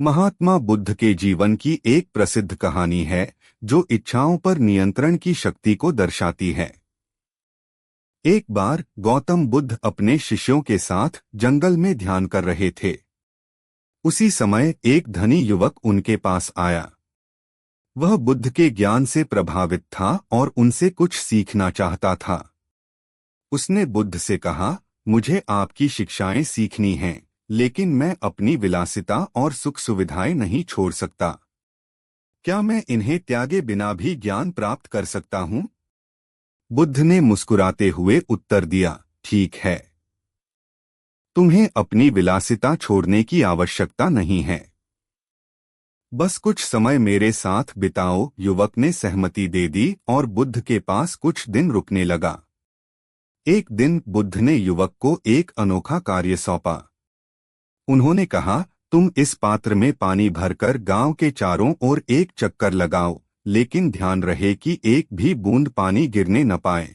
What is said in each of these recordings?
महात्मा बुद्ध के जीवन की एक प्रसिद्ध कहानी है जो इच्छाओं पर नियंत्रण की शक्ति को दर्शाती है। एक बार गौतम बुद्ध अपने शिष्यों के साथ जंगल में ध्यान कर रहे थे। उसी समय एक धनी युवक उनके पास आया। वह बुद्ध के ज्ञान से प्रभावित था और उनसे कुछ सीखना चाहता था। उसने बुद्ध से कहा, मुझे आपकी शिक्षाएं सीखनी हैं, लेकिन मैं अपनी विलासिता और सुख सुविधाएं नहीं छोड़ सकता। क्या मैं इन्हें त्यागे बिना भी ज्ञान प्राप्त कर सकता हूं? बुद्ध ने मुस्कुराते हुए उत्तर दिया, ठीक है। तुम्हें अपनी विलासिता छोड़ने की आवश्यकता नहीं है। बस कुछ समय मेरे साथ बिताओ। युवक ने सहमति दे दी और बुद्ध के पास कुछ दिन रुकने लगा। एक दिन बुद्ध ने युवक को एक अनोखा कार्य सौंपा। उन्होंने कहा, तुम इस पात्र में पानी भरकर गांव के चारों ओर एक चक्कर लगाओ, लेकिन ध्यान रहे कि एक भी बूंद पानी गिरने न पाए।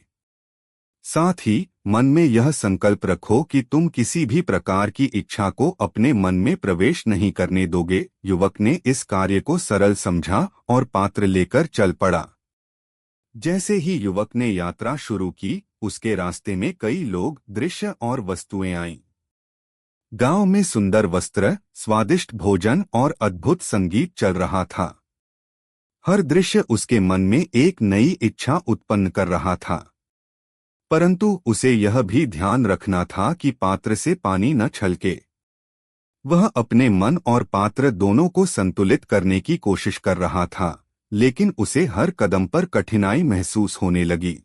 साथ ही मन में यह संकल्प रखो कि तुम किसी भी प्रकार की इच्छा को अपने मन में प्रवेश नहीं करने दोगे। युवक ने इस कार्य को सरल समझा और पात्र लेकर चल पड़ा। जैसे ही युवक ने यात्रा शुरू की, उसके रास्ते में कई लोग, दृश्य और वस्तुएं आईं। गांव में सुंदर वस्त्र, स्वादिष्ट भोजन और अद्भुत संगीत चल रहा था। हर दृश्य उसके मन में एक नई इच्छा उत्पन्न कर रहा था, परंतु उसे यह भी ध्यान रखना था कि पात्र से पानी न छलके। वह अपने मन और पात्र दोनों को संतुलित करने की कोशिश कर रहा था, लेकिन उसे हर कदम पर कठिनाई महसूस होने लगी।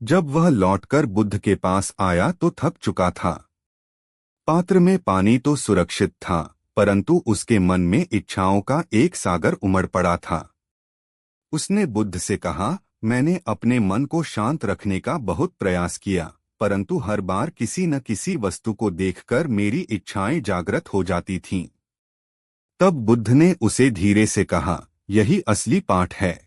जब वह लौटकर बुद्ध के पास आया तो थक चुका था। पात्र में पानी तो सुरक्षित था, परंतु उसके मन में इच्छाओं का एक सागर उमड़ पड़ा था। उसने बुद्ध से कहा, मैंने अपने मन को शांत रखने का बहुत प्रयास किया, परंतु हर बार किसी न किसी वस्तु को देखकर मेरी इच्छाएं जागृत हो जाती थीं। तब बुद्ध ने उसे धीरे से कहा, यही असली पाठ है।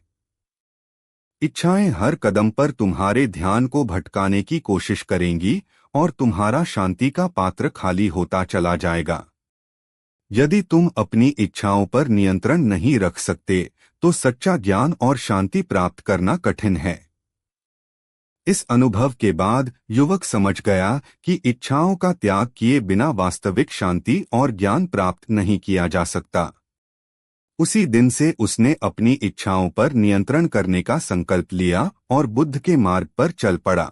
इच्छाएं हर कदम पर तुम्हारे ध्यान को भटकाने की कोशिश करेंगी और तुम्हारा शांति का पात्र खाली होता चला जाएगा। यदि तुम अपनी इच्छाओं पर नियंत्रण नहीं रख सकते तो सच्चा ज्ञान और शांति प्राप्त करना कठिन है। इस अनुभव के बाद युवक समझ गया कि इच्छाओं का त्याग किए बिना वास्तविक शांति और ज्ञान प्राप्त नहीं किया जा सकता। उसी दिन से उसने अपनी इच्छाओं पर नियंत्रण करने का संकल्प लिया और बुद्ध के मार्ग पर चल पड़ा।